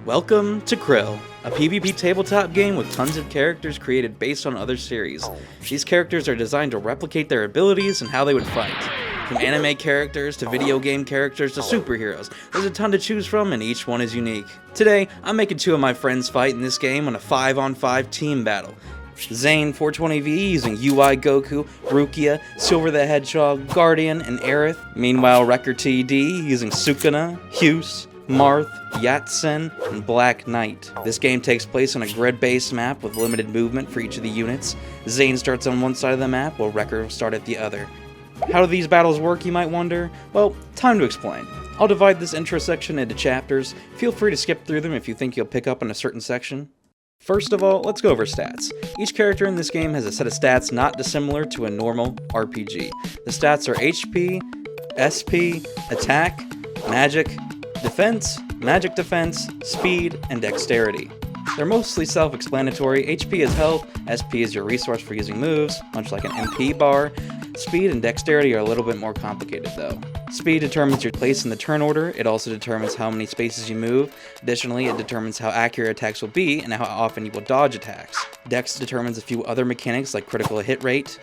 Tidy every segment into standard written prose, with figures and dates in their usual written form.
Welcome to Krill, a PvP tabletop game with tons of characters created based on other series. These characters are designed to replicate their abilities and how they would fight. From anime characters to video game characters to superheroes, there's a ton to choose from and each one is unique. Today, I'm making two of my friends fight in this game on a 5-on-5 team battle. Zane 420V using UI Goku, Rukia, Silver the Hedgehog, Guardian, and Aerith. Meanwhile, Wrecker TD using Sukuna, Hughes, Marth, Yatsen, and Black Knight. This game takes place on a grid-based map with limited movement for each of the units. Zane starts on one side of the map, while Wrecker will start at the other. How do these battles work, you might wonder? Well, time to explain. I'll divide this intro section into chapters. Feel free to skip through them if you think you'll pick up on a certain section. First of all, let's go over stats. Each character in this game has a set of stats not dissimilar to a normal RPG. The stats are HP, SP, Attack, Magic, Defense, Magic Defense, Speed, and Dexterity. They're mostly self-explanatory. HP is health, SP is your resource for using moves, much like an MP bar. Speed and Dexterity are a little bit more complicated though. Speed determines your place in the turn order. It also determines how many spaces you move. Additionally, it determines how accurate attacks will be and how often you will dodge attacks. Dex determines a few other mechanics like critical hit rate.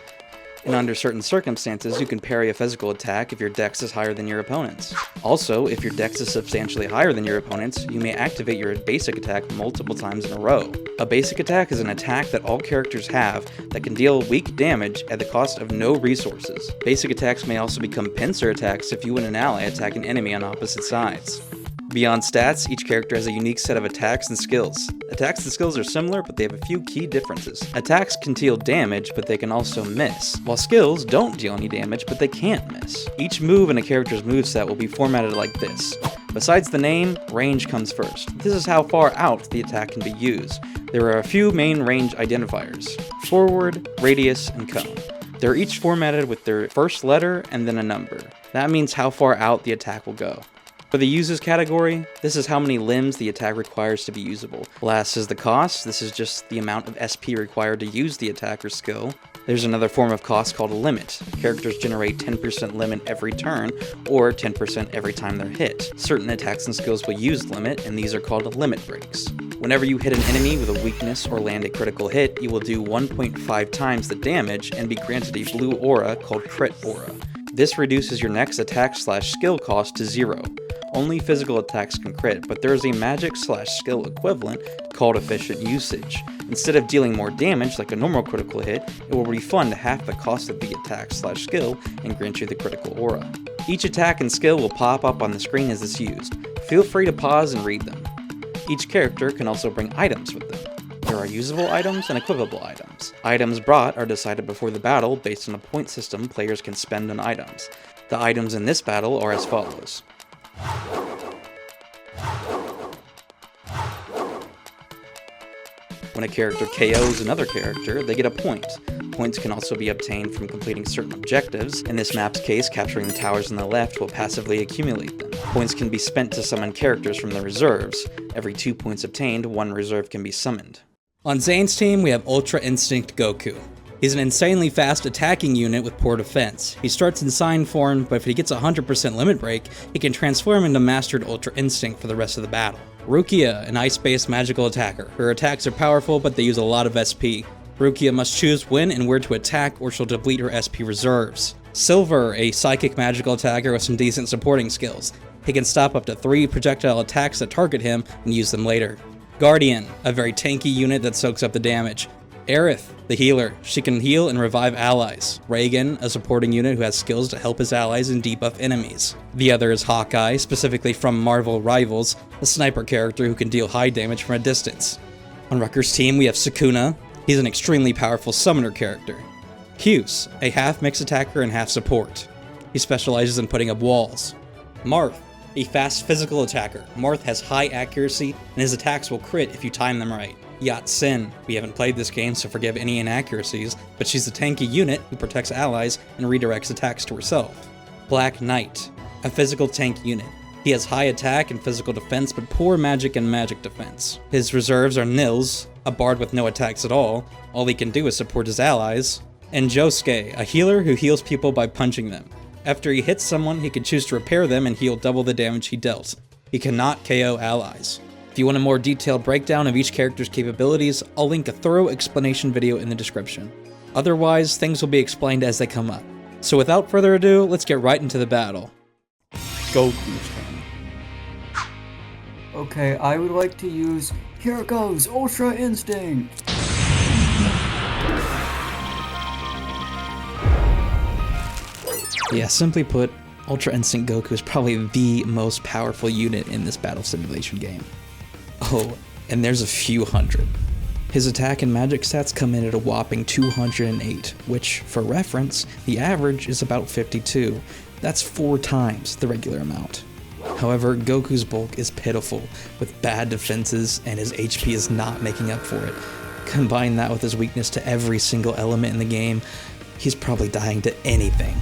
And under certain circumstances, you can parry a physical attack if your dex is higher than your opponent's. Also, if your dex is substantially higher than your opponent's, you may activate your basic attack multiple times in a row. A basic attack is an attack that all characters have that can deal weak damage at the cost of no resources. Basic attacks may also become pincer attacks if you and an ally attack an enemy on opposite sides. Beyond stats, each character has a unique set of attacks and skills. Attacks and skills are similar, but they have a few key differences. Attacks can deal damage, but they can also miss, while skills don't deal any damage, but they can't miss. Each move in a character's moveset will be formatted like this. Besides the name, range comes first. This is how far out the attack can be used. There are a few main range identifiers: forward, radius, and cone. They're each formatted with their first letter and then a number. That means how far out the attack will go. For the uses category, this is how many limbs the attack requires to be usable. Last is the cost. This is just the amount of SP required to use the attack or skill. There's another form of cost called a limit. Characters generate 10% limit every turn, or 10% every time they're hit. Certain attacks and skills will use limit, and these are called limit breaks. Whenever you hit an enemy with a weakness or land a critical hit, you will do 1.5 times the damage and be granted a blue aura called Crit Aura. This reduces your next attack/skill cost to 0. Only physical attacks can crit, but there is a magic/skill equivalent called efficient usage. Instead of dealing more damage like a normal critical hit, it will refund half the cost of the attack/skill and grant you the critical aura. Each attack and skill will pop up on the screen as it's used. Feel free to pause and read them. Each character can also bring items with them. There are usable items and equipable items. Items brought are decided before the battle based on a point system players can spend on items. The items in this battle are as follows. When a character KOs another character, they get a point. Points can also be obtained from completing certain objectives. In this map's case, capturing the towers on the left will passively accumulate them. Points can be spent to summon characters from the reserves. Every 2 points obtained, one reserve can be summoned. On Zane's team, we have Ultra Instinct Goku. He's an insanely fast attacking unit with poor defense. He starts in sign form, but if he gets a 100% limit break, he can transform into Mastered Ultra Instinct for the rest of the battle. Rukia, an ice-based magical attacker. Her attacks are powerful, but they use a lot of SP. Rukia must choose when and where to attack, or she'll deplete her SP reserves. Silver, a psychic magical attacker with some decent supporting skills. He can stop up to 3 projectile attacks that target him and use them later. Guardian, a very tanky unit that soaks up the damage. Aerith, the healer. She can heal and revive allies. Reagan, a supporting unit who has skills to help his allies and debuff enemies. The other is Hawkeye, specifically from Marvel Rivals, a sniper character who can deal high damage from a distance. On Wrecker's team, we have Sukuna. He's an extremely powerful summoner character. Hughes, a half mix attacker and half support. He specializes in putting up walls. Marth, a fast physical attacker. Marth has high accuracy, and his attacks will crit if you time them right. Yatsen. We haven't played this game, so forgive any inaccuracies, but she's a tanky unit who protects allies and redirects attacks to herself. Black Knight, a physical tank unit. He has high attack and physical defense, but poor magic and magic defense. His reserves are Nils, a bard with no attacks at all he can do is support his allies. And Josuke, a healer who heals people by punching them. After he hits someone, he can choose to repair them and heal double the damage he dealt. He cannot KO allies. If you want a more detailed breakdown of each character's capabilities, I'll link a thorough explanation video in the description. Otherwise, things will be explained as they come up. So without further ado, let's get right into the battle. Goku's turn. Okay, I would like to use Here Goes Ultra Instinct! Yeah, simply put, Ultra Instinct Goku is probably the most powerful unit in this battle simulation game. Oh, and there's a few hundred. His attack and magic stats come in at a whopping 208, which, for reference, the average is about 52. That's 4 times the regular amount. However, Goku's bulk is pitiful, with bad defenses, and his HP is not making up for it. Combine that with his weakness to every single element in the game, he's probably dying to anything.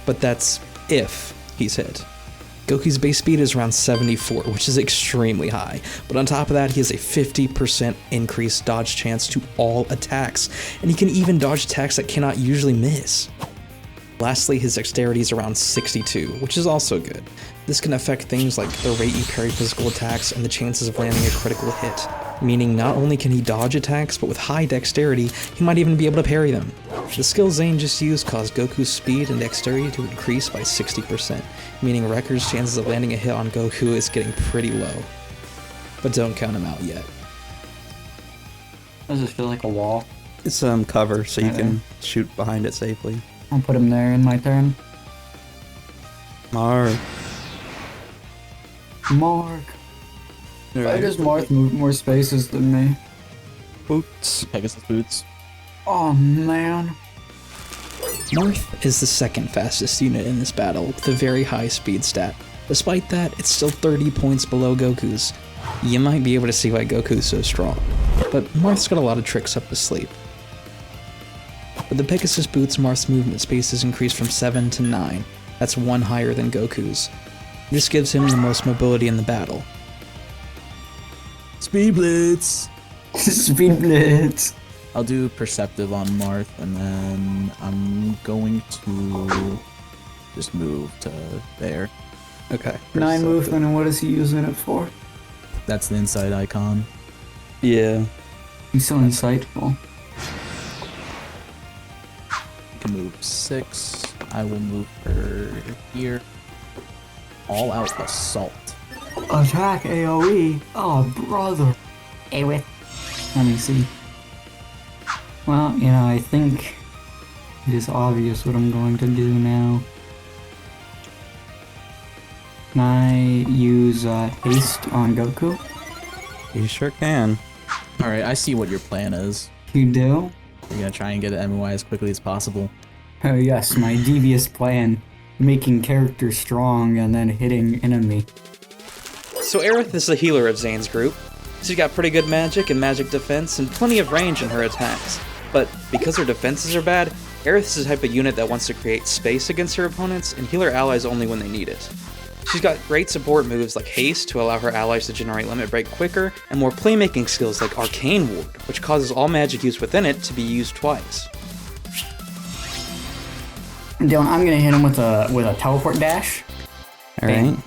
But that's if he's hit. Goku's base speed is around 74, which is extremely high, but on top of that, he has a 50% increased dodge chance to all attacks, and he can even dodge attacks that cannot usually miss. Lastly, his dexterity is around 62, which is also good. This can affect things like the rate you parry physical attacks and the chances of landing a critical hit, meaning not only can he dodge attacks, but with high dexterity, he might even be able to parry them. The skill Zane just used caused Goku's speed and dexterity to increase by 60%, meaning Wrecker's chances of landing a hit on Goku is getting pretty low. But don't count him out yet. Does it feel like a wall? It's cover, so you can shoot behind it safely. I'll put him there in my turn. Mark. Why does Marth move more spaces than me? Boots. Pegasus boots. Oh man. Marth is the second fastest unit in this battle with a very high speed stat. Despite that, it's still 30 points below Goku's. You might be able to see why Goku's so strong, but Marth's got a lot of tricks up his sleeve. With the Pegasus boots, Marth's movement space is increased from 7 to 9. That's 1 higher than Goku's. This gives him the most mobility in the battle. Speed Blitz! Speed Blitz! I'll do Perceptive on Marth, and then I'm going to just move to there. Okay. 9 movement, and what is he using it for? That's the inside icon. Yeah. He's so insightful. I can move 6. I will move her here. All out assault. Attack AoE? Oh, brother. Let me see. Well, you know, I think it is obvious what I'm going to do now. Can I use haste on Goku? You sure can. Alright, I see what your plan is. You do? You're gonna try and get an MOI as quickly as possible. Oh yes, my devious plan. Making characters strong and then hitting enemy. So Aerith is the healer of Zane's group. She's got pretty good magic and magic defense and plenty of range in her attacks. But because her defenses are bad, Aerith is the type of unit that wants to create space against her opponents and heal her allies only when they need it. She's got great support moves like Haste to allow her allies to generate limit break quicker, and more playmaking skills like Arcane Ward, which causes all magic used within it to be used twice. Dylan, I'm gonna hit him with a teleport dash. Alright. And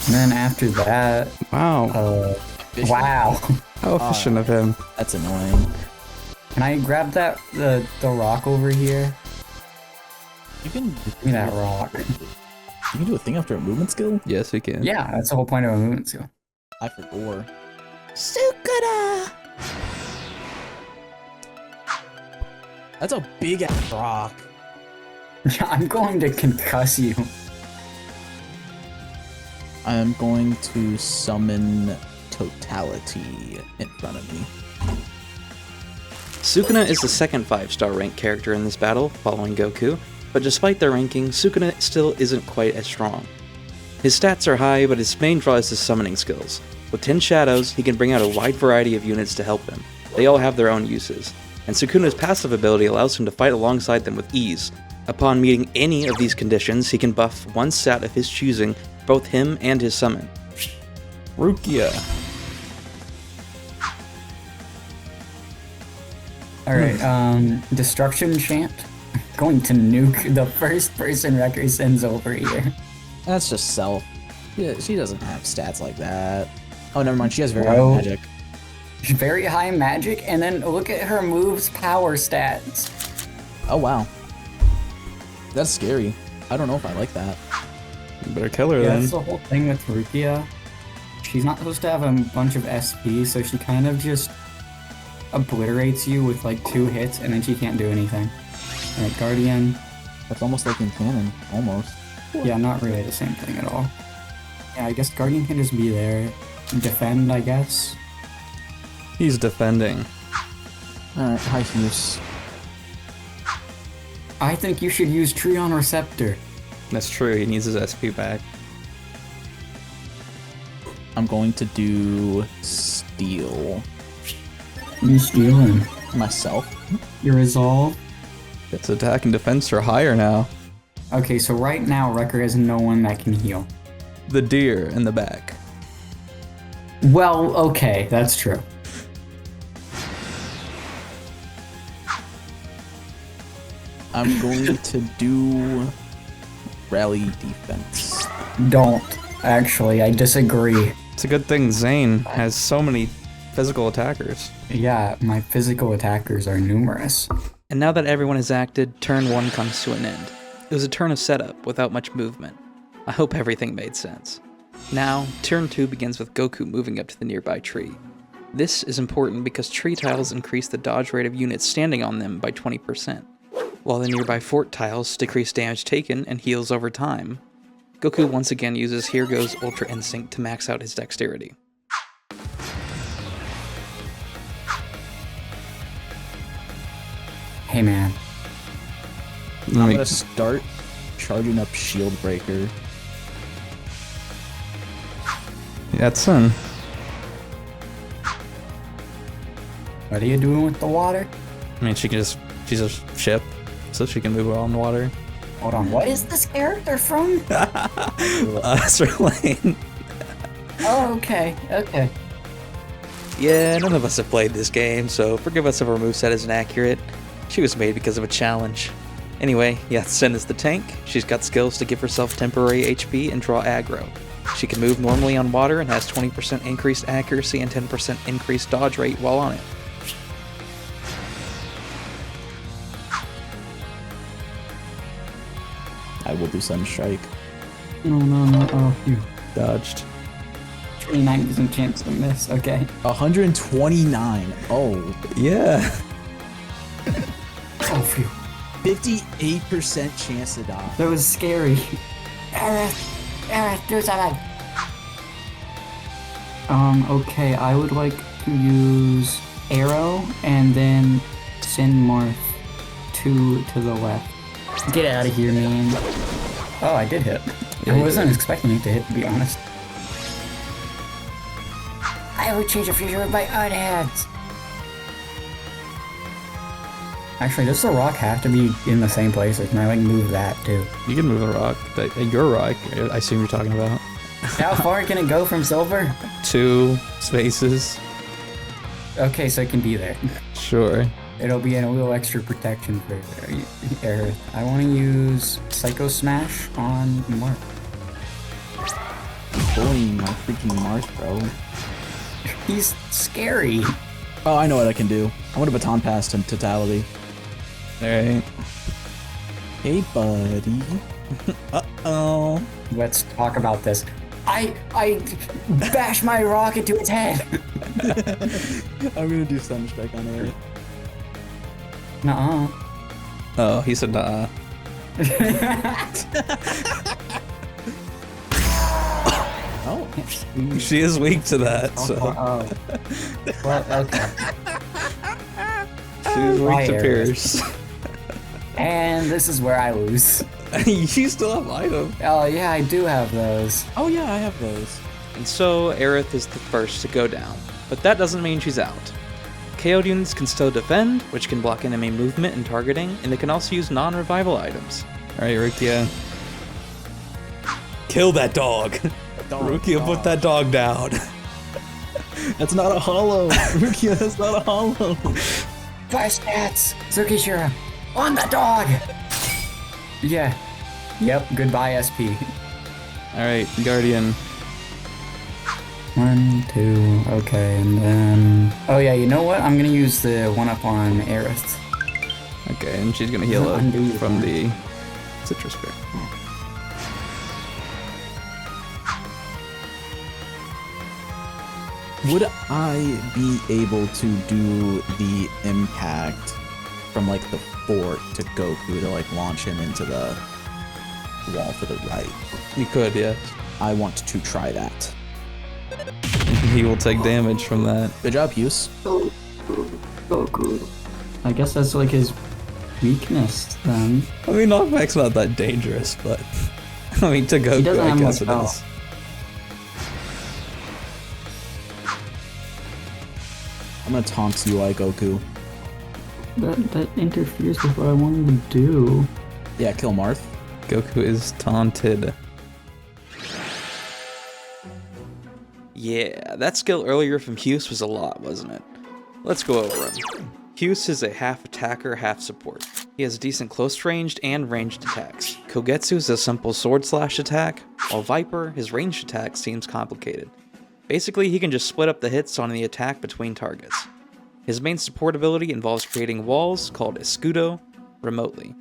then after that, Wow. wow. How efficient of him. That's annoying. Can I grab the rock over here? You can Give me that rock. You can do a thing after a movement skill? Yes, we can. Yeah, that's the whole point of a movement skill. I forgot. Sukuna! That's a big ass rock. Yeah, I'm going to concuss you. I am going to summon Totality in front of me. Sukuna is the second 5-star ranked character in this battle, following Goku, but despite their ranking, Sukuna still isn't quite as strong. His stats are high, but his main draw is his summoning skills. With 10 shadows, he can bring out a wide variety of units to help him. They all have their own uses, and Sukuna's passive ability allows him to fight alongside them with ease. Upon meeting any of these conditions, he can buff one stat of his choosing, both him and his summon. Rukia. Alright, Destruction Chant. Going to nuke the first person Wrecker sends over here. That's just self. Yeah, she doesn't have stats like that. Oh, never mind. She has very high Bro. magic. Very high magic, and then look at her move's power stats. Oh, wow. That's scary. I don't know if I like that. You better kill her Yeah, then. that's the whole thing with Rukia. She's not supposed to have a bunch of SP, so she kind of just obliterates you with like 2 hits, and then she can't do anything. Alright, Guardian. That's almost like in canon. Almost. Yeah, not really the same thing at all. Yeah, I guess Guardian can just be there. Defend, I guess. He's defending. Alright, high Hughes. I think you should use Treon Receptor. That's true, he needs his SP back. I'm going to do Steel. You steal him. Myself. Your resolve. Its attack and defense are higher now. Okay, so right now Wrecker has no one that can heal. The deer in the back. Well, okay, that's true. I'm going to do Rally Defense. Don't. Actually, I disagree. It's a good thing Zane has so many physical attackers. Yeah, my physical attackers are numerous. And now that everyone has acted, turn 1 comes to an end. It was a turn of setup without much movement. I hope everything made sense. Now, turn 2 begins with Goku moving up to the nearby tree. This is important because tree tiles increase the dodge rate of units standing on them by 20%, while the nearby fort tiles decrease damage taken and heals over time. Goku once again uses Here Goes Ultra Instinct to max out his dexterity. Hey man, I'm gonna start charging up Shield Breaker. That's son. what are you doing with the water? I mean, she's a ship, so she can move on water. Hold on, what is this character from? Serlane. Oh, okay, okay. Yeah, none of us have played this game, so forgive us if our moveset isn't accurate. She was made because of a challenge. Anyway, Yasen is the tank. She's got skills to give herself temporary HP and draw aggro. She can move normally on water and has 20% increased accuracy and 10% increased dodge rate while on it. I will do Sunstrike. No, oh, phew. Dodged. 29% chance to miss, okay. 129. Oh. Yeah. Oh, phew. 58% chance to die. That was scary. Aerith, do something. Okay, I would like to use Arrow and then send Marth to the left. Get out of here, man. Oh, I did hit. Yeah, I you wasn't did. expecting it to hit, to be honest. I would change the future with my own hands. Actually, does the rock have to be in the same place, or can I like move that too? You can move the rock. Your rock, I assume you're talking about. How far can it go from silver? 2 spaces. Okay, so it can be there. Sure. It'll be a little extra protection for Aerith. I want to use Psycho Smash on Mark. Bullying my freaking Mars, bro. He's scary. Oh, I know what I can do. I want to baton pass to Totality. Alright. Hey, buddy. Uh-oh. Let's talk about this. I bash my rock into its head. I'm gonna do Sunstrike on Aerith. Nuh-uh. Oh, he said nah. Oh. She is weak to that, so. Oh. Well, okay. She is weak to Fire. Pierce. And this is where I lose. You still have item. Oh yeah, I do have those. Oh yeah, I have those. And so, Aerith is the first to go down. But that doesn't mean she's out. KO'd units can still defend, which can block enemy movement and targeting, and they can also use non-revival items. Alright, Rukia. Kill that dog! Rukia, put that dog down. That's not a hollow. Rukia, that's not a hollow. 5 stats! Zukishira! On the dog! Yeah. Yep, goodbye SP. Alright, Guardian. 1, 2, okay, and then... Oh yeah, you know what? I'm gonna use the one up on Aerith. Okay, and she's gonna heal up Undo from that. the citrus bear. Would I be able to do the impact from like the fort to Goku to like launch him into the wall to the right? You could, yes. I want to try that. He will take damage from that. Good job, Hughes. Goku. I guess that's like his weakness then. I mean, knockback's not that dangerous, but I mean, to Goku, doesn't I have guess much it health. is. I'm gonna taunt UI Goku. That interferes with what I wanted to do. Yeah, kill Marth. Goku is taunted. Yeah, that skill earlier from Hughes was a lot, wasn't it? Let's go over him. Hughes is a half attacker, half support. He has decent close ranged and ranged attacks. Kogetsu is a simple sword slash attack, while Viper, his ranged attack seems complicated. Basically, he can just split up the hits on the attack between targets. His main support ability involves creating walls, called Escudo, remotely.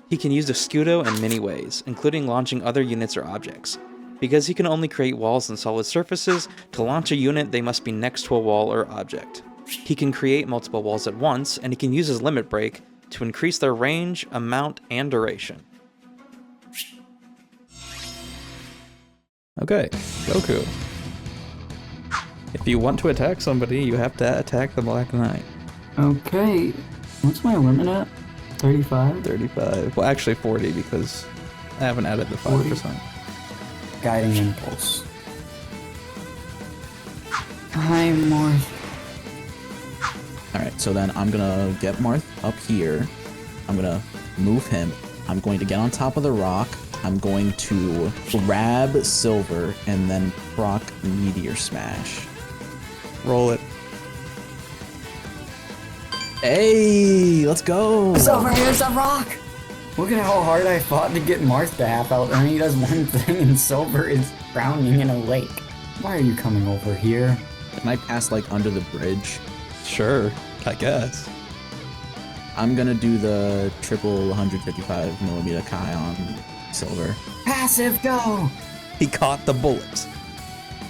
He can use Escudo in many ways, including launching other units or objects. Because he can only create walls on solid surfaces, to launch a unit they must be next to a wall or object. He can create multiple walls at once, and he can use his limit break to increase their range, amount, and duration. Okay, Goku. If you want to attack somebody, you have to attack the Black Knight. Okay. What's my limit at? 35? 35. Well, actually 40 because I haven't added the 5%. Guiding Impulse. Hi, Marth. Alright, so then I'm gonna get Marth up here. I'm gonna move him. I'm going to get on top of the rock. I'm going to grab Silver and then proc Meteor Smash. Roll it. Hey, let's go! Silver, here's a rock! Look at how hard I fought to get Marth to half out, and he does one thing and Silver is drowning in a lake. Why are you coming over here? Can I pass like under the bridge? Sure, I guess. I'm gonna do the triple 155mm Kai on Silver. Passive, go! He caught the bullets.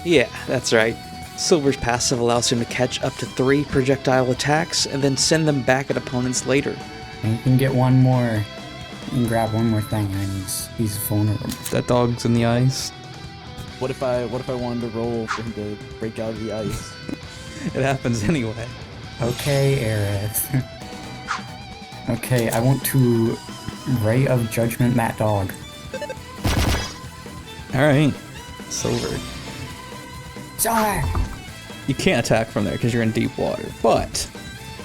Yeah, that's right. Silver's passive allows him to catch up to 3 projectile attacks and then send them back at opponents later. And you can get one more. You can grab one more thing and he's vulnerable. That dog's in the ice. What if I wanted to roll for him to break out of the ice? It happens anyway. Okay, Aerith. Okay, I want to Ray of Judgment that dog. Alright. Silver. Silver! You can't attack from there because you're in deep water, but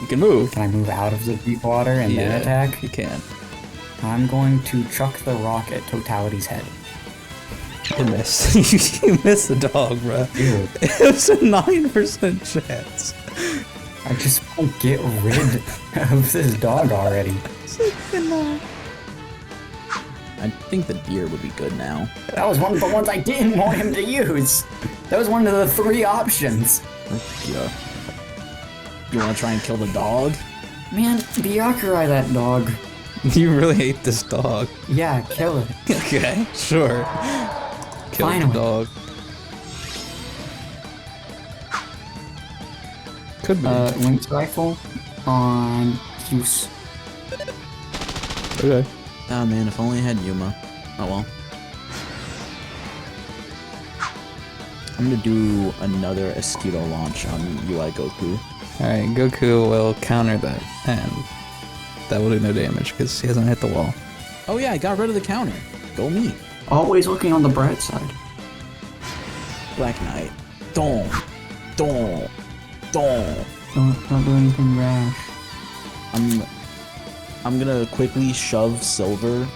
you can move. Can I move out of the deep water and then attack? You can. I'm going to chuck the rock at Totality's head. You missed. You missed the dog, bro. Dude, It was a 9% chance. I just want to get rid of this dog already. I think the deer would be good now. That was one of the ones I didn't want him to use. That was one of the 3 options. Yeah. You wanna try and kill the dog? Man, Byakurai that dog. You really hate this dog. Yeah, kill it. Okay, sure. Kill the Finally. dog. Could be. Link's rifle on Hughes. Okay. Ah man, if only I had Yuma. Oh well. I'm gonna do another Escudo launch on UI Goku. Alright, Goku will counter that, and that will do no damage because he hasn't hit the wall. Oh yeah, I got rid of the counter. Go me. Always looking on the bright side. Black Knight. Don't. Don't. Don't. Don't do anything rash. I'm gonna quickly shove Silver,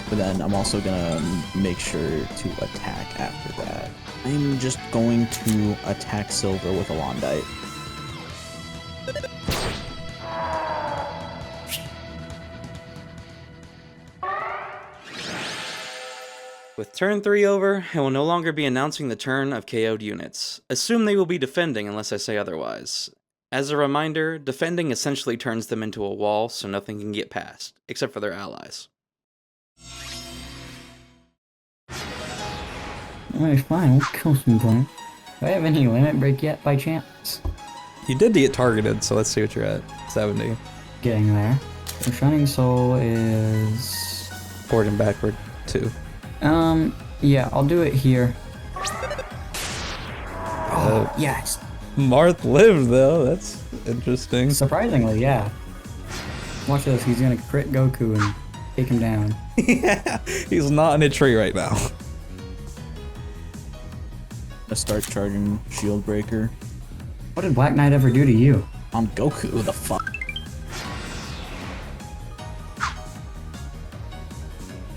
but then I'm also gonna make sure to attack after that. I'm just going to attack Silver with a Londite. With turn 3 over, I will no longer be announcing the turn of KO'd units. Assume they will be defending unless I say otherwise. As a reminder, defending essentially turns them into a wall so nothing can get past, except for their allies. Alright, fine, we'll kill some things. Do I have any limit break yet by chance? You did get targeted, so let's see what you're at. 70. Getting there. So Shining Soul is... Forward and backward, 2. Yeah, I'll do it here. Oh, yes. Marth lived, though. That's interesting. Surprisingly, yeah. Watch this, he's gonna crit Goku and take him down. Yeah, he's not in a tree right now. I start charging Shield Breaker What did Black Knight ever do to you? on Goku. Who the fuck?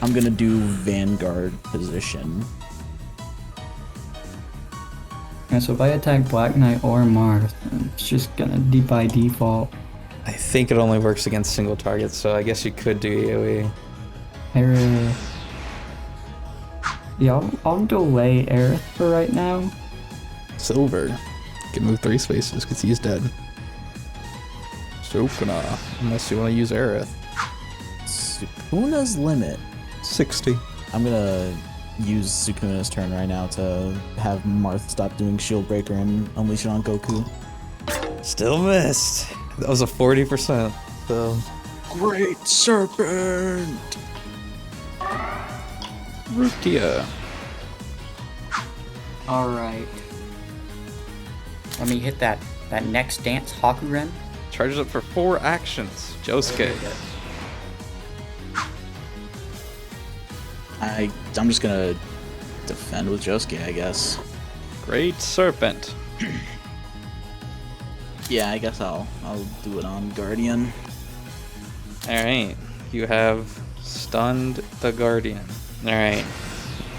I'm gonna do Vanguard position. Yeah, so if I attack Black Knight or Marth, it's just gonna by default. I think it only works against single targets, so I guess you could do AoE. Yeah, I'll delay Aerith for right now. Silver. You can move 3 spaces because he's dead. Sukuna. Unless you want to use Aerith. Sukuna's limit. 60. I'm gonna use Sukuna's turn right now to have Marth stop doing Shield Breaker and unleash it on Goku. Still missed. That was a 40%. So. Great Serpent! Rukia. Alright. Let me hit that next dance, Hakuren. Charges up for 4 actions. Josuke. I'm just gonna defend with Josuke, I guess. Great Serpent. Yeah, I guess I'll do it on Guardian. Alright. You have stunned the Guardian. Alright.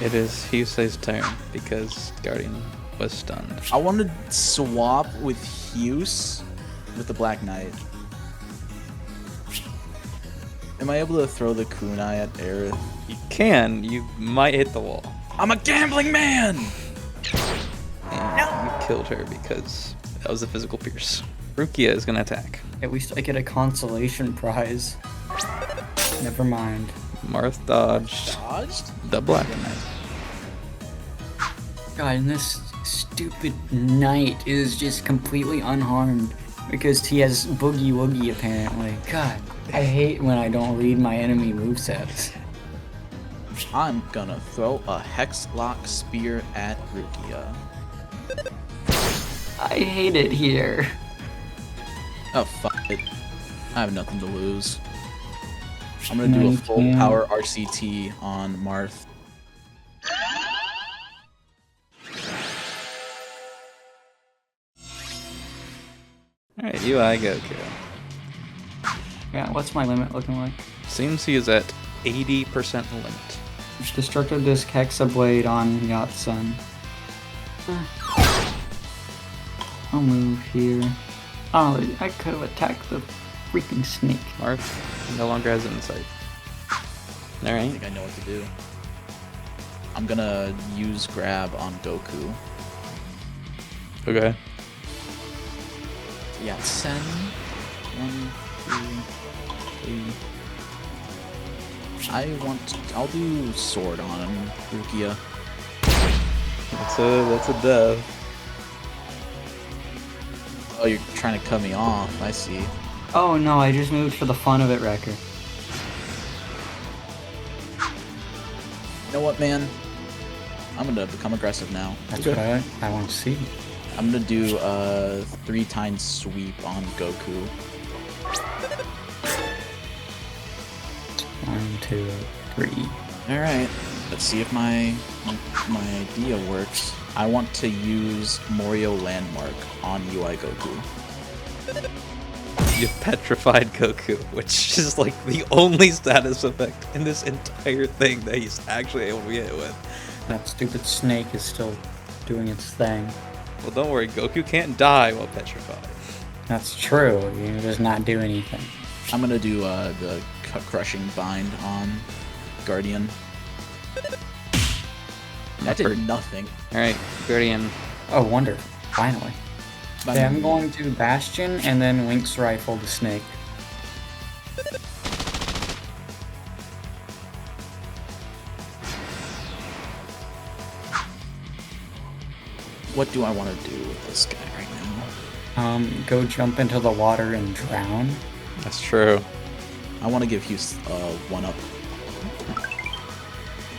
It is Hyusei's turn because Guardian was stunned. I want to swap with Hughes with the Black Knight. Am I able to throw the kunai at Aerith? You can. You might hit the wall. I'm a gambling man! And you killed her because that was a physical pierce. Rukia is gonna attack. At least I get a consolation prize. Never mind. Marth dodged Dodged? the Black Knight. God, and this stupid knight is just completely unharmed because he has Boogie Woogie apparently. God, I hate when I don't read my enemy movesets. I'm gonna throw a Hexlock Spear at Rukia. I hate it here. Oh, fuck it. I have nothing to lose. I'm gonna do a full 19. power RCT on Marth. Alright, UI Goku. Yeah, what's my limit looking like? Seems he is at 80% limit. Destructive Disc Hexablade on Yatsen. I'll move here. Oh, I could have attacked the freaking snake. Marth no longer has insight. I Alright. think I know what to do. I'm gonna use grab on Goku. Okay. Yeah, send 1, 2, 3. I'll do sword on him, Rukia. That's a dev. Oh, you're trying to cut me off. I see. Oh no, I just moved for the fun of it, Wrecker. You know what, man? I'm gonna become aggressive now. That's what I want to see. I'm gonna do a 3-time sweep on Goku. 1, 2, 3. All right, let's see if my idea works. I want to use Morio Landmark on UI Goku. You petrified Goku, which is like the only status effect in this entire thing that he's actually able to be hit with. That stupid snake is still doing its thing. Well, don't worry, Goku can't die while petrified. That's true. He does not do anything. I'm gonna do the crushing bind on Guardian. That did nothing. Alright, Guardian. Oh, wonderful. Finally. Okay, I'm going to Bastion and then Link's Rifle to Snake. What do I want to do with this guy right now? Go jump into the water and drown. That's true. I want to give Hughes 1-up.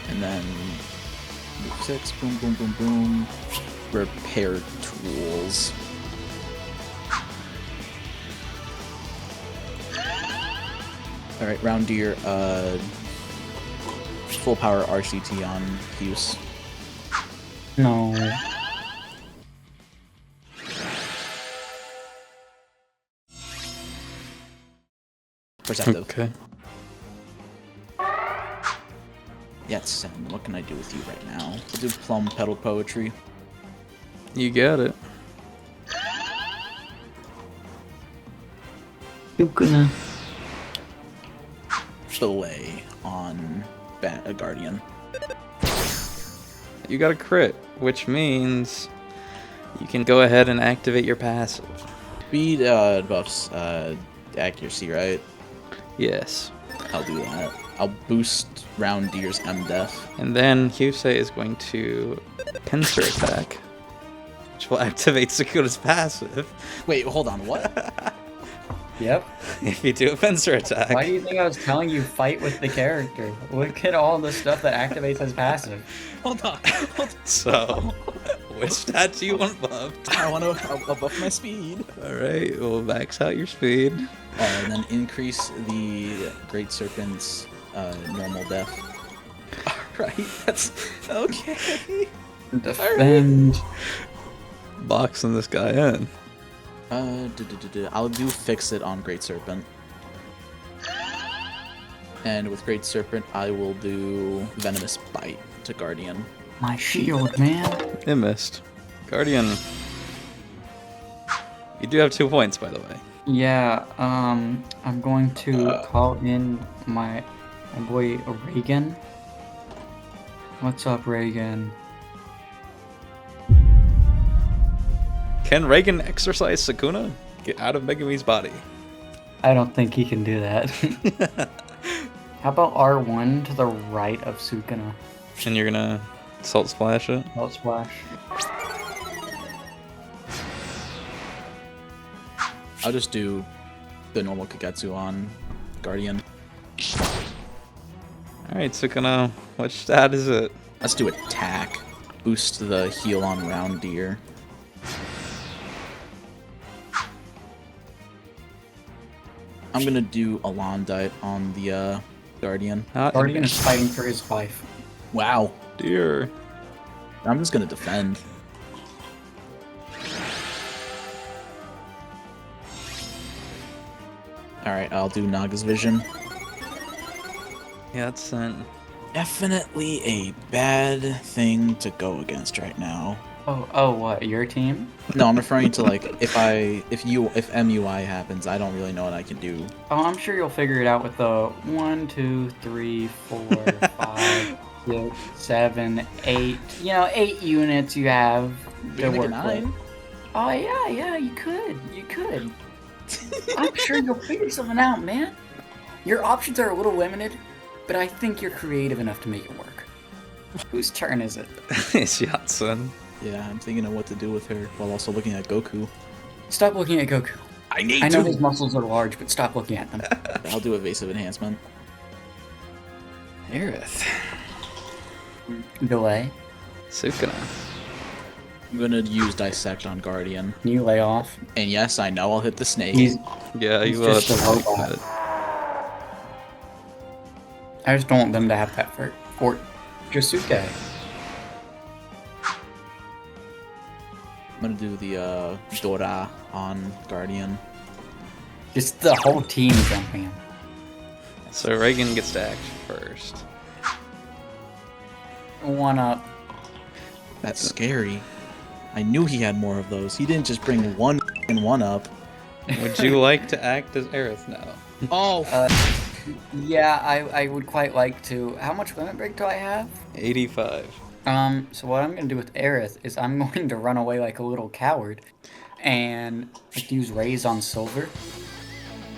And then move 6, boom, boom, boom, boom. Repair tools. Alright, round deer, full power RCT on Hughes. No. Perceptive. Okay. Yeah, it's 7. What can I do with you right now? We'll do plum petal poetry. You got it. You're gonna. Fillet on a Guardian. You got a crit, which means you can go ahead and activate your passive. Speed buffs accuracy, right? Yes. I'll do that. I'll boost round deer's M-Def. And then Hyusei is going to pincer attack, which will activate Sakuda's passive. Wait, hold on, what? Yep. If you do a pincer attack. Why do you think I was telling you fight with the character? Look at all the stuff that activates his passive. Hold on. So, which stat do you want buffed? I want to buff my speed. Alright, we'll max out your speed. And then increase the Great Serpent's normal def. Alright, that's okay. Defend. Boxing this guy in. I'll do Fix It on Great Serpent. And with Great Serpent, I will do Venomous Bite to Guardian. My shield, man. It missed. Guardian. You do have 2 points, by the way. Yeah, I'm going to call in my boy Reagan. What's up, Reagan? Can Reagan exorcise Sukuna? Get out of Megumi's body. I don't think he can do that. How about R1 to the right of Sukuna? And you're gonna Salt Splash it? Salt Splash. I'll just do the normal Kagetsu on Guardian. Alright, Sukuna, which stat is it? Let's do Attack. Boost the heal on round deer. I'm gonna do Alondite on the Guardian. Guardian is fighting for his life. Wow. Dear. I'm just gonna defend. Alright, I'll do Naga's Vision. Yeah, that's sent. Definitely a bad thing to go against right now. Oh, what? Your team? No, I'm referring to like if MUI happens, I don't really know what I can do. Oh, I'm sure you'll figure it out with the 1, 2, 3, 4, 5, 6, 7, 8. 8 units you have to work with. Oh yeah, you could. I'm sure you'll figure something out, man. Your options are a little limited, but I think you're creative enough to make it work. Whose turn is it? It's Yatsun. Yeah, I'm thinking of what to do with her while also looking at Goku. Stop looking at Goku. I know his muscles are large, but stop looking at them. I'll do Evasive Enhancement. Aerith. Delay. Sukuna. I'm gonna use Dissect on Guardian. Can you lay off? And yes, I know I'll hit the snake. Yeah, He's you will. just a robot. I just don't want them to have that for Josuke. I'm gonna do the Dora on Guardian. Just the whole team jumping him. So Reagan gets to act first. 1 up. That's scary. I knew he had more of those. He didn't just bring one and 1-up. Would you like to act as Aerith now? Oh! Yeah, I would quite like to. How much limit break do I have? 85. So what I'm gonna do with Aerith is I'm going to run away like a little coward and like use Raise on Silver.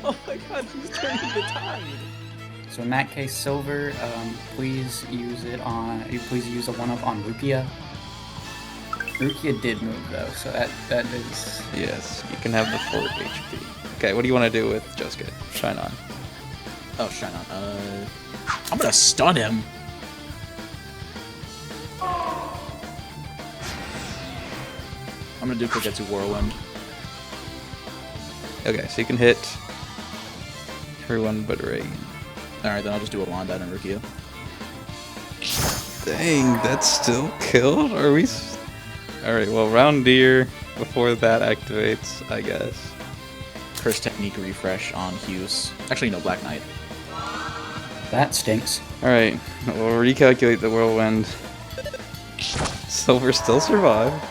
Oh my god, he's turning the tide. So in that case, Silver, please use a 1-up on Rukia. Rukia did move though, so that is... Yes, you can have the 4 HP. Okay, what do you want to do with Josuke? Shine on. Oh, shine on. I'm gonna stun him. I'm gonna do Kogetsu Whirlwind. Okay, so you can hit everyone but Reagan. Alright, then I'll just do a Londite and Rukia. Dang, that's still killed? Are we... Alright, well, round deer before that activates, I guess. Curse Technique refresh on Hughes. Actually, no, Black Knight. That stinks. Alright, we'll recalculate the whirlwind. Silver still survived.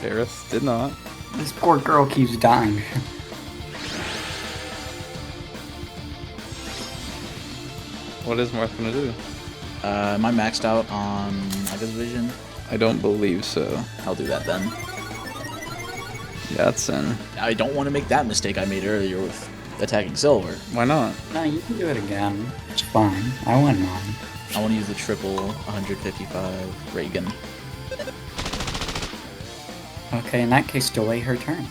Aerith did not. This poor girl keeps dying. What is Marth gonna do? Am I maxed out on Aga's Vision? I don't believe so. I'll do that then. Yatsen. I don't want to make that mistake I made earlier with attacking Silver. Why not? No, you can do it again. It's fine. I win mine. I want to use the triple 155 Reagan. Okay, in that case, delay her turn.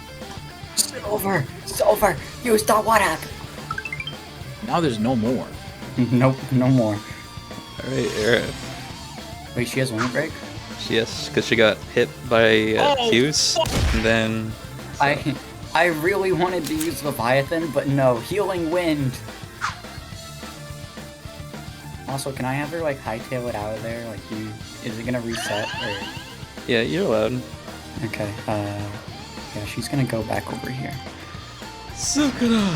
Silver! Silver! Use the 1-up! Now there's no more. Nope, no more. Alright, Aerith. Wait, she has Limit Break? Yes, because she got hit by Hughes, and then... I really wanted to use Leviathan, but no, Healing Wind! Also, can I have her, like, hightail it out of there? Like, is it gonna reset, or... Yeah, you're allowed. Okay, yeah, she's gonna go back over here. Sukuna!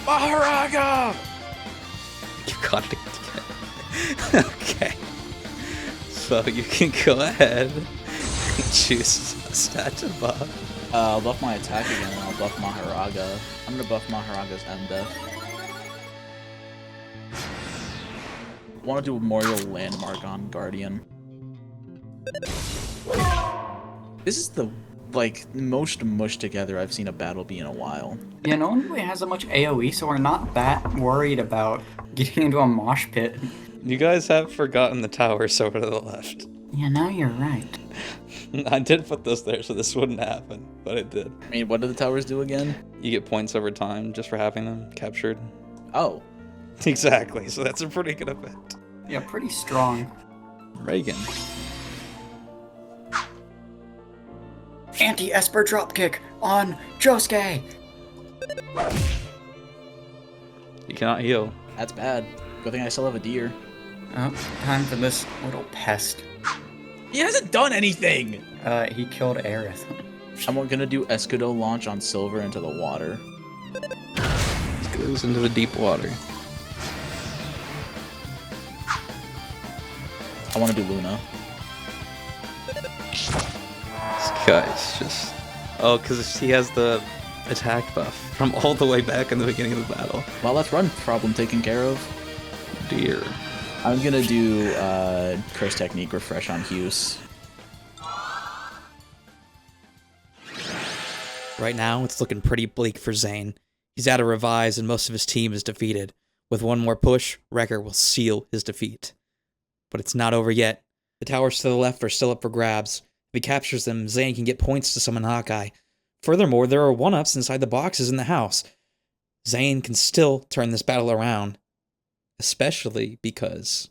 Maharaga! You got it again. Okay. So you can go ahead and choose a stat to buff. I'll buff my attack again and I'll buff Maharaga. I'm gonna buff Maharaga's M-Death. I want to do a Memorial Landmark on Guardian. This is the, like, most mushed together I've seen a battle be in a while. Yeah, no one really has that much AoE, so we're not that worried about getting into a mosh pit. You guys have forgotten the towers over to the left. Yeah, now you're right. I did put those there so this wouldn't happen, but it did. I mean, what do the towers do again? You get points over time just for having them captured. Oh. Exactly, so that's a pretty good effect. Yeah, pretty strong. Reagan. Anti-Esper dropkick on Josuke! You cannot heal. That's bad. Good thing I still have a deer. Oh, time for this little pest. He hasn't done anything! He killed Aerith. I'm gonna do Escudo launch on Silver into the water. This goes into the deep water. I want to do Luna. This guy's just... Oh, because he has the attack buff from all the way back in the beginning of the battle. Well, let's run. Problem taken care of. Dear. I'm gonna do Curse Technique refresh on Hughes. Right now, it's looking pretty bleak for Zane. He's out of revives and most of his team is defeated. With one more push, Wrecker will seal his defeat. But it's not over yet. The towers to the left are still up for grabs. If he captures them, Zane can get points to summon Hawkeye. Furthermore, there are 1-ups inside the boxes in the house. Zane can still turn this battle around. Especially because...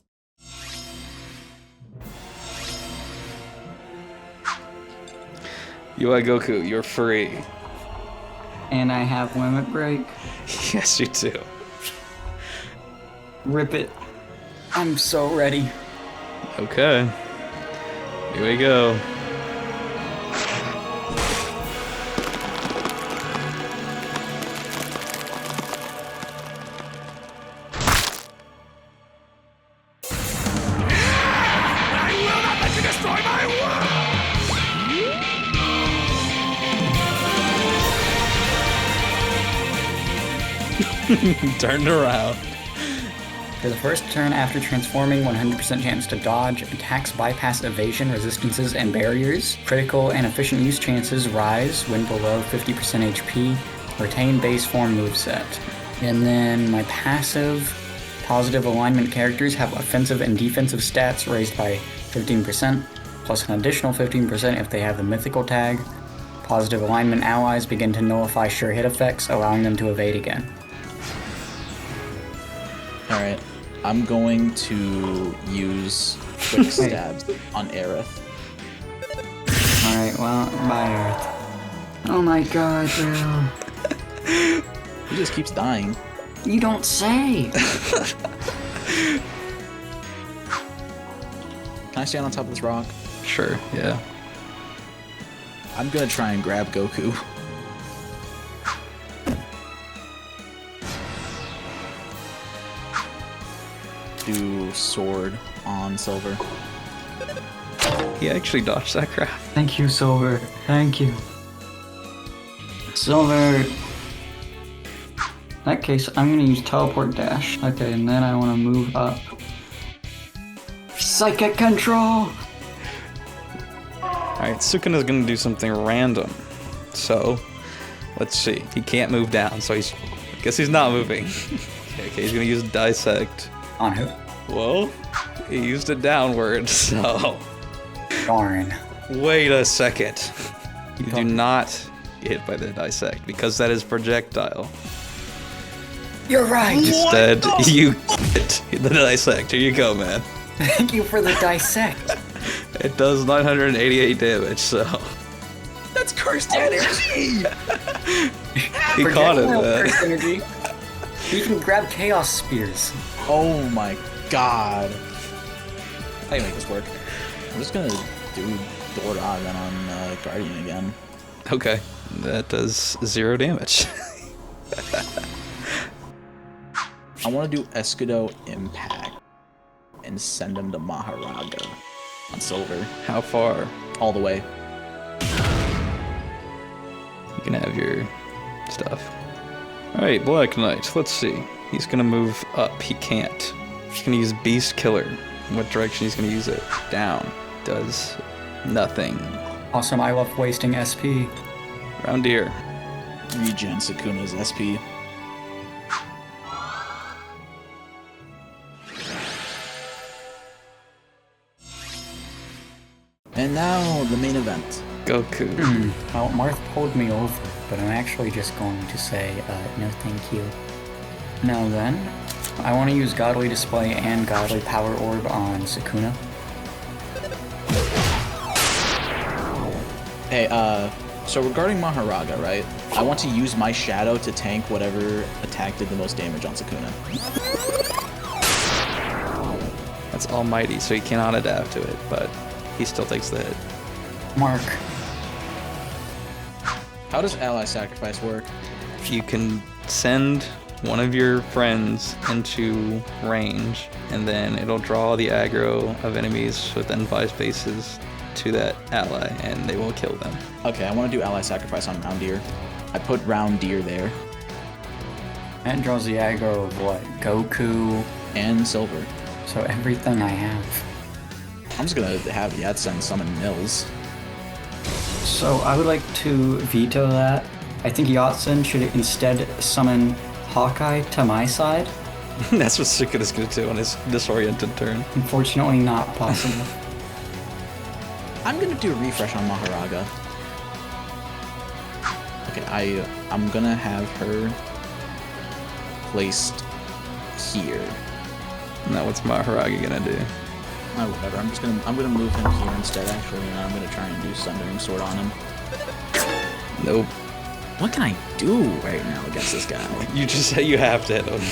UI Goku, you're free. And I have Limit Break. Yes, you do. Rip it. I'm so ready. Okay. Here we go. Turned around. For the first turn after transforming, 100% chance to dodge, attacks bypass evasion, resistances, and barriers. Critical and efficient use chances rise when below 50% HP. Retain base form moveset. And then my passive, positive alignment characters have offensive and defensive stats raised by 15%, plus an additional 15% if they have the mythical tag. Positive alignment allies begin to nullify sure hit effects, allowing them to evade again. Alright, I'm going to use quick stabs on Aerith. Alright, well, bye, Earth. Oh my god, bro. He just keeps dying. You don't say! Can I stand on top of this rock? Sure, yeah. I'm gonna try and grab Goku. Do sword on Silver. He actually dodged that crap. Thank you, Silver. Thank you. Silver. In that case, I'm gonna use teleport dash. Okay, and then I wanna move up. Psychic control! Alright, Sukuna's gonna do something random. So, let's see. He can't move down, so I guess he's not moving. Okay, he's gonna use Dissect. On who? Well, he used it downward, so... Darn. Wait a second. You do going. not get hit by the Dissect, because that is projectile. You're right! Instead, you get the Dissect. Here you go, man. Thank you for the dissect. It does 988 damage, so... That's cursed energy! He caught it, man. First energy. You can grab chaos spears. Oh my god. How do you make this work? I'm just gonna do Dora then on Guardian again. Okay, that does 0 damage. I want to do Escudo Impact and send him to Maharaga on Silver. How far? All the way. You can have your stuff. Alright, Black Knight, let's see. He's gonna move up, he can't. He's gonna use Beast Killer. In what direction he's gonna use it? Down. Does nothing. Awesome, I love wasting SP. Round here. Regen Sukuna's SP. And now the main event. Goku. Well, Marth pulled me over, but I'm actually just going to say, no thank you. Now then, I want to use Godly Display and Godly Power Orb on Sukuna. Hey, so regarding Maharaga, right? I want to use my shadow to tank whatever attack did the most damage on Sukuna. That's almighty, so he cannot adapt to it, but he still takes the hit. Mark. How does ally sacrifice work? You can send one of your friends into range, and then it'll draw the aggro of enemies within 5 spaces to that ally, and they will kill them. Okay, I want to do ally sacrifice on Round Deer. I put Round Deer there. That draws the aggro of what? Goku. And Silver. So everything I have. I'm just gonna have Yatsen summon Mills. So I would like to veto that. I think Yatsen should instead summon Hawkeye to my side. That's what Sukuna's gonna do on his disoriented turn. Unfortunately not possible. I'm gonna do a refresh on Maharaga. Okay, I'm gonna have her placed here. Now what's Maharaga gonna do? Oh, whatever. I'm gonna move him here instead. Actually, and I'm gonna try and do Sundering Sword on him. Nope. What can I do right now against this guy? You just say you have to hit him.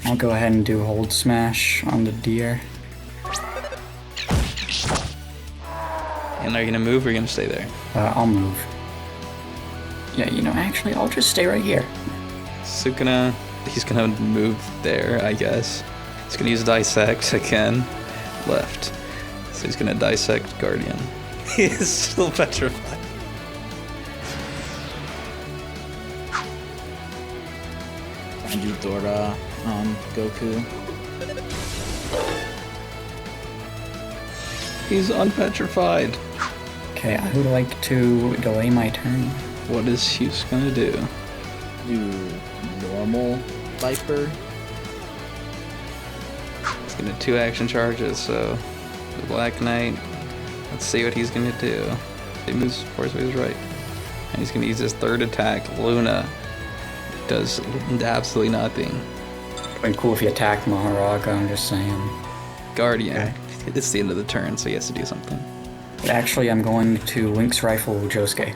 I'll go ahead and do Hold Smash on the deer. And are you gonna move or are you gonna stay there? I'll move. Yeah, you know, actually, I'll just stay right here. Sukuna, he's gonna move there, I guess. He's gonna use Dissect again. Left. So he's gonna Dissect Guardian. He is still petrified. And do Dora on Goku. He's unpetrified. Okay, I would like to delay my turn. What is Hughes gonna do? Do normal Viper. He's gonna 2 action charges, so the Black Knight. Let's see what he's gonna do. He moves, of course, he was right. And he's gonna use his 3rd attack, Luna. Does absolutely nothing. It'd be cool if he attacked Maharaga, I'm just saying. Guardian. Okay. It's the end of the turn, so he has to do something. But actually, I'm going to Lynx Rifle Josuke.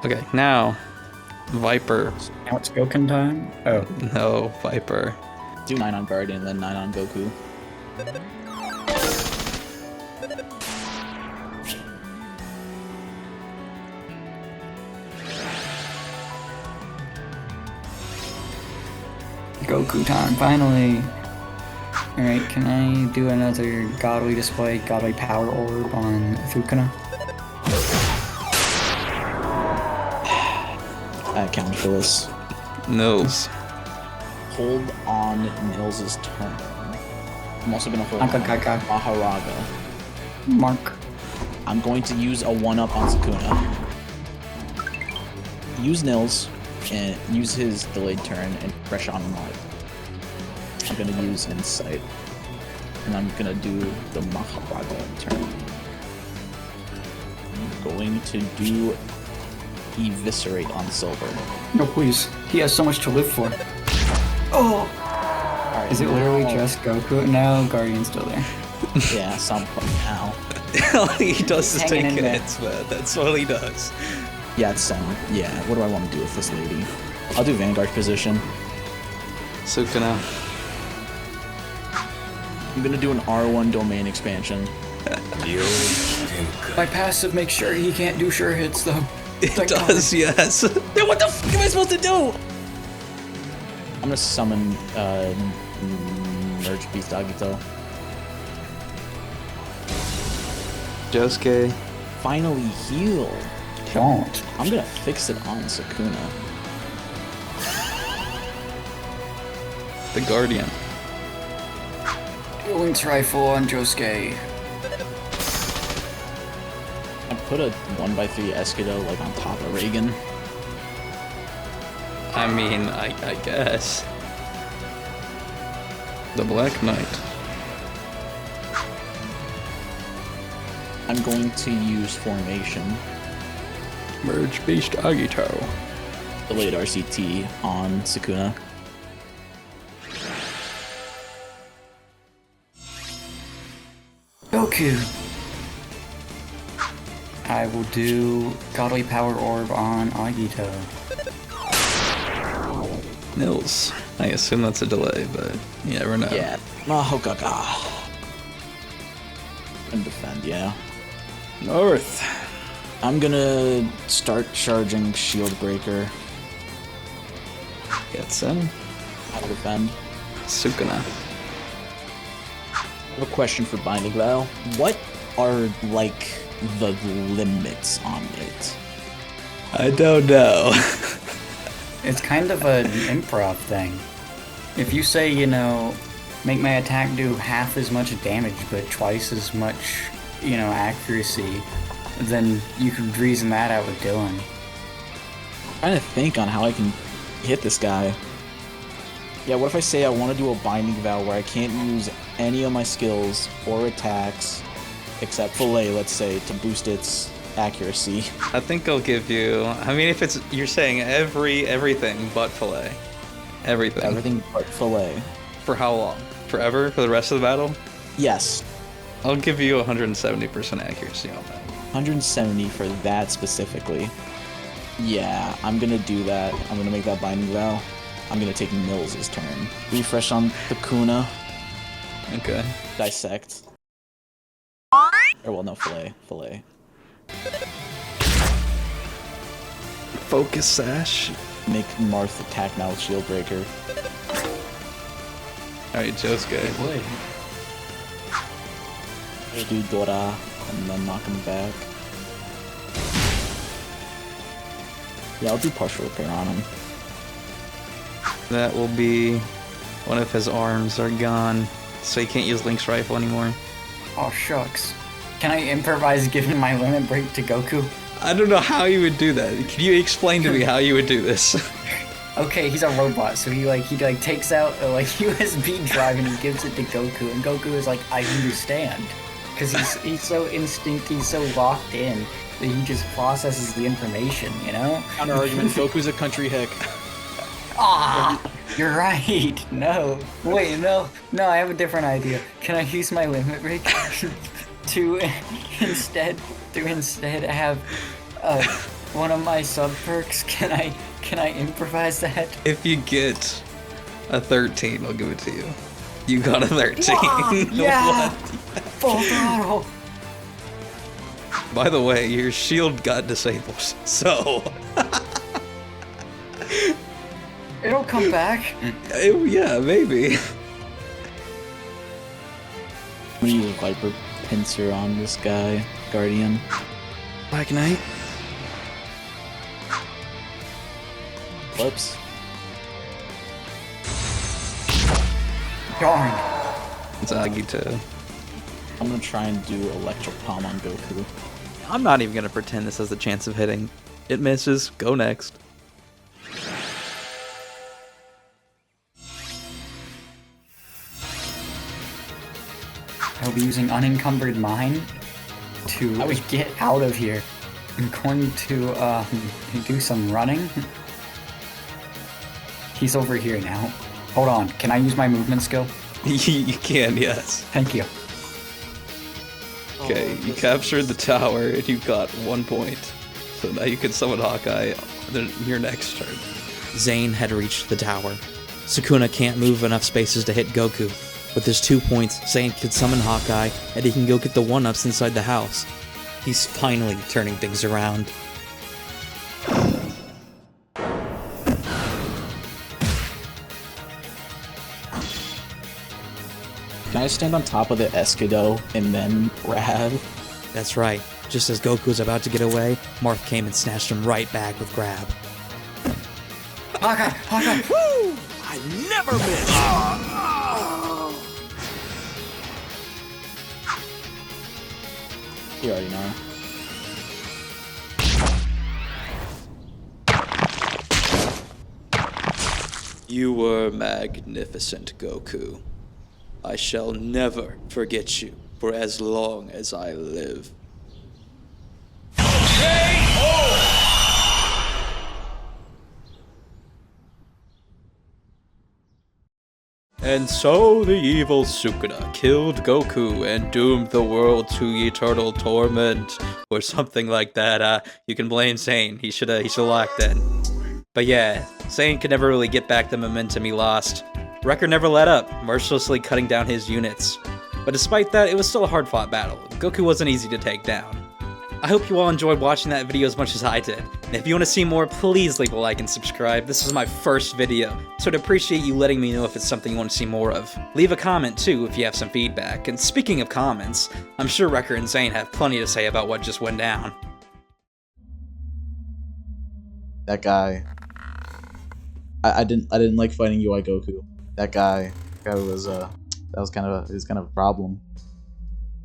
Okay, now Viper. Now it's Goken time? Oh. No, Viper. Do 9 on Guardian, then 9 on Goku. Goku time, finally! Alright, can I do another Godly Display, Godly Power Orb on Fukuna? That counts for this. Nils. Hold on Nils' turn. I'm also gonna hold on Akakaka. Maharaga. Mark. I'm going to use a 1-up on Sukuna. Use Nils and use his delayed turn and pressure on Mark. I'm gonna use Insight. And I'm gonna do the Maharaga turn. I'm going to do Eviscerate on Silver. No, please. He has so much to live for. Oh! Alright, Is it literally now- just Goku? No, Guardian's still there. Yeah, some point now. All he does is Hanging take in there. hits, man. That's what he does. Yeah, it's sound. Yeah, what do I want to do with this lady? I'll do Vanguard position. Sukuna. I'm gonna do an R1 domain expansion. My passive makes sure he can't do sure hits, though. It Thank does, yes. Then what the f am I supposed to do? I'm gonna summon Merge Beast Agito. Josuke. Finally heal. Don't. I'm gonna fix it on Sukuna. The Guardian. Lynx Rifle on Josuke. I put a 1x3 Escudo like on top of Reagan. I mean, I guess. The Black Knight. I'm going to use Formation. Merge Beast Agito. Delayed RCT on Sukuna. Goku. I will do Godly Power Orb on Agito. Nils. I assume that's a delay, but you never know. Yeah. Mahogaga. And defend, yeah. North. I'm gonna start charging Shield Breaker. Getsen. I'll defend. Sukuna. I have a question for Binding Vow. What are, like, the limits on it? I don't know. It's kind of an improv thing. If you say, you know, make my attack do half as much damage but twice as much, you know, accuracy, then you could reason that out with Dylan. I'm trying to think on how I can hit this guy. Yeah, what if I say I want to do a Binding Vow where I can't use any of my skills or attacks except Fillet, let's say, to boost its accuracy. I think I'll give you. I mean, if it's you're saying everything but fillet, everything. Everything but Fillet. For how long? Forever? For the rest of the battle? Yes. I'll give you 170% accuracy on that. 170 for that specifically. Yeah, I'm gonna do that. I'm gonna make that Binding Vow. I'm gonna take Nils' turn. Refresh on Kakuna. Okay. Dissect. Or well, no, Fillet. Focus sash. Make Marth attack now with Shield Breaker. Alright, Josuke. Do Dora and then knock him back. Yeah, I'll do partial repair on him. That will be one of his arms are gone, so he can't use Link's rifle anymore. Oh, shucks. Can I improvise giving my limit break to Goku? I don't know how you would do that. Can you explain to me how you would do this? Okay, he's a robot, so he takes out a USB drive and he gives it to Goku, and Goku is like, I understand. Because he's so he's so locked in that he just processes the information, you know? Counter argument, Goku's a country hick. Ah, you're right. No. Wait, no, I have a different idea. Can I use my limit break to instead have one of my sub perks? Can I improvise that? If you get a 13, I'll give it to you. You got a 13. Wow, yeah. Full throttle. By the way, your shield got disabled, so It'll come back. yeah, maybe. I'm gonna use a Viper Pincer on this guy, Guardian. Black Knight. Clips. Darn. Zagito. I'm gonna try and do Electric Palm on Goku. I'm not even gonna pretend this has a chance of hitting. It misses. Go next. I'll be using Unencumbered Mind to get out of here. I'm going to do some running. He's over here now. Hold on, can I use my movement skill? You can, yes. Thank you. Okay, you captured the tower and you got 1 point. So now you can summon Hawkeye your next turn. Zane had reached the tower. Sukuna can't move enough spaces to hit Goku. With his 2 points, Zane can summon Hawkeye and he can go get the 1-ups inside the house. He's finally turning things around. Can I stand on top of the Escudo and then grab? That's right. Just as Goku was about to get away, Marth came and snatched him right back with grab. Hawkeye! Woo! I never miss. You already know. You were magnificent, Goku. I shall never forget you for as long as I live. And so the evil Sukuna killed Goku and doomed the world to eternal torment, or something like that. You can blame Zane. He should locked in. But yeah, Zane could never really get back the momentum he lost. Wrecker never let up, mercilessly cutting down his units. But despite that, it was still a hard-fought battle. Goku wasn't easy to take down. I hope you all enjoyed watching that video as much as I did. And if you want to see more, please leave a like and subscribe. This is my first video, so I'd appreciate you letting me know if it's something you want to see more of. Leave a comment too if you have some feedback. And speaking of comments, I'm sure Wrecker and Zane have plenty to say about what just went down. That guy. I didn't like fighting UI Goku. That guy was kind of a problem.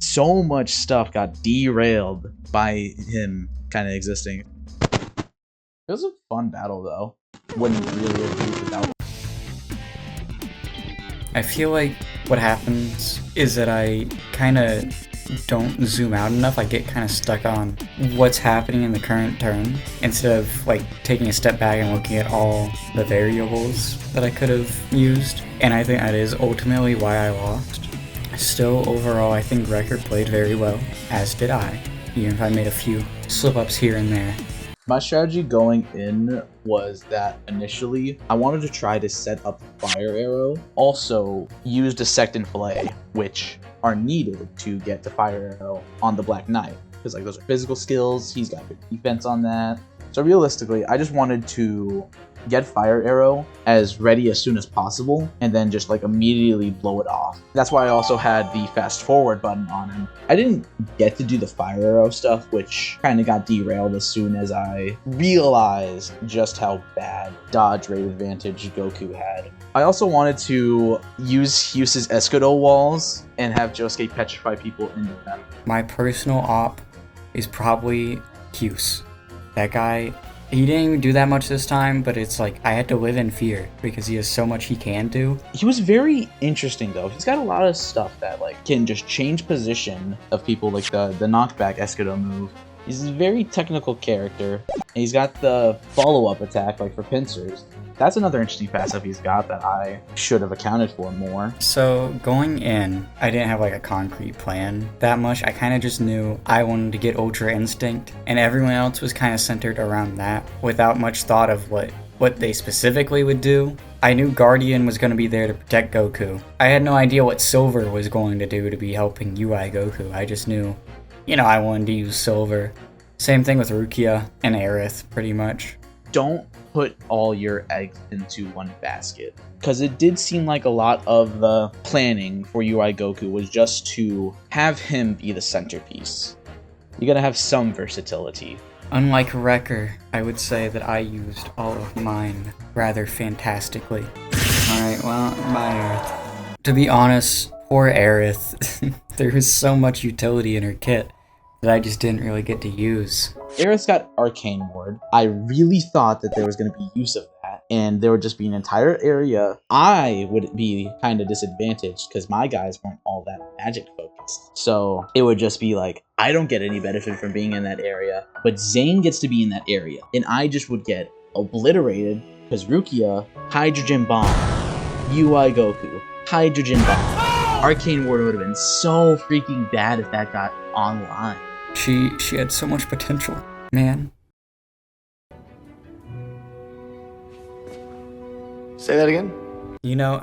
So much stuff got derailed by him kind of existing. It was a fun battle though. Wouldn't really agree without. I feel like what happens is that I kind of don't zoom out enough. I get kind of stuck on what's happening in the current turn instead of like taking a step back and looking at all the variables that I could have used. And I think that is ultimately why I lost. Still, overall, I think Wrecker played very well, as did I, even if I made a few slip-ups here and there. My strategy going in was that initially I wanted to try to set up Fire Arrow, also use Dissect and Fillet, which are needed to get to Fire Arrow on the Black Knight, because like those are physical skills, he's got good defense on that. So realistically, I just wanted to get Fire Arrow as ready as soon as possible and then just like immediately blow it off. That's why I also had the fast forward button on him. I didn't get to do the Fire Arrow stuff, which kind of got derailed as soon as I realized just how bad dodge rate advantage Goku had. I also wanted to use Huse's Escudo walls and have Josuke petrify people into them. My personal op is probably Huse. That guy, he didn't even do that much this time, but it's like I had to live in fear because he has so much he can do. He was very interesting though. He's got a lot of stuff that like can just change position of people, like the knockback Escudo move. He's a very technical character. And he's got the follow-up attack like for pincers. That's another interesting passive he's got that I should have accounted for more. So going in, I didn't have like a concrete plan that much. I kind of just knew I wanted to get Ultra Instinct, and everyone else was kind of centered around that without much thought of what they specifically would do. I knew Guardian was going to be there to protect Goku. I had no idea what Silver was going to do to be helping UI Goku. I just knew, I wanted to use Silver. Same thing with Rukia and Aerith, pretty much. Don't put all your eggs into one basket, because it did seem like a lot of the planning for UI Goku was just to have him be the centerpiece. You gotta have some versatility. Unlike Wrecker, I would say that I used all of mine rather fantastically. Alright, well, bye Aerith. To be honest, poor Aerith. There was so much utility in her kit that I just didn't really get to use. Aerith's got Arcane Ward. I really thought that there was going to be use of that, and there would just be an entire area. I would be kind of disadvantaged because my guys weren't all that magic focused. So it would just be like, I don't get any benefit from being in that area, but Zane gets to be in that area, and I just would get obliterated because Rukia, Hydrogen Bomb, UI Goku, Hydrogen Bomb. Arcane Ward would have been so freaking bad if that got online. She had so much potential, man. Say that again?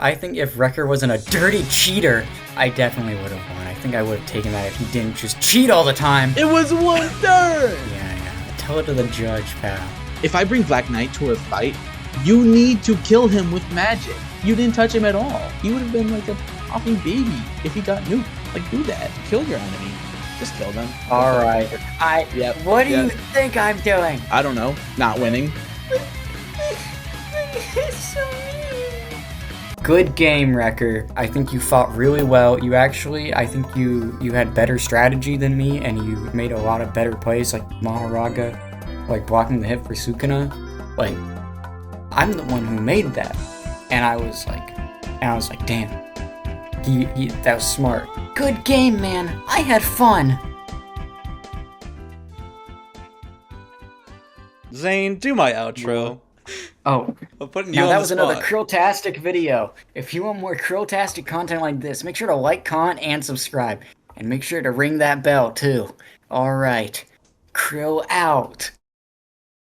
I think if Wrecker wasn't a dirty cheater, I definitely would have won. I think I would have taken that if he didn't just cheat all the time. It was 1/3! Yeah. Tell it to the judge, pal. If I bring Black Knight to a fight, you need to kill him with magic. You didn't touch him at all. He would have been like a popping baby if he got nuked. Like, do that. Kill your enemy. Just kill them. Alright. What do you think I'm doing? I don't know. Not winning. Good game, Wrecker. I think you fought really well. I think you had better strategy than me, and you made a lot of better plays, like Maharaga, like blocking the hit for Sukuna. Like, I'm the one who made that. And I was like, damn. That was smart. Good game, man. I had fun. Zane, do my outro. Oh, I'm putting you now on that the was another spot. Krilltastic video. If you want more Krilltastic content like this, make sure to like, comment, and subscribe. And make sure to ring that bell, too. Alright. Krill out.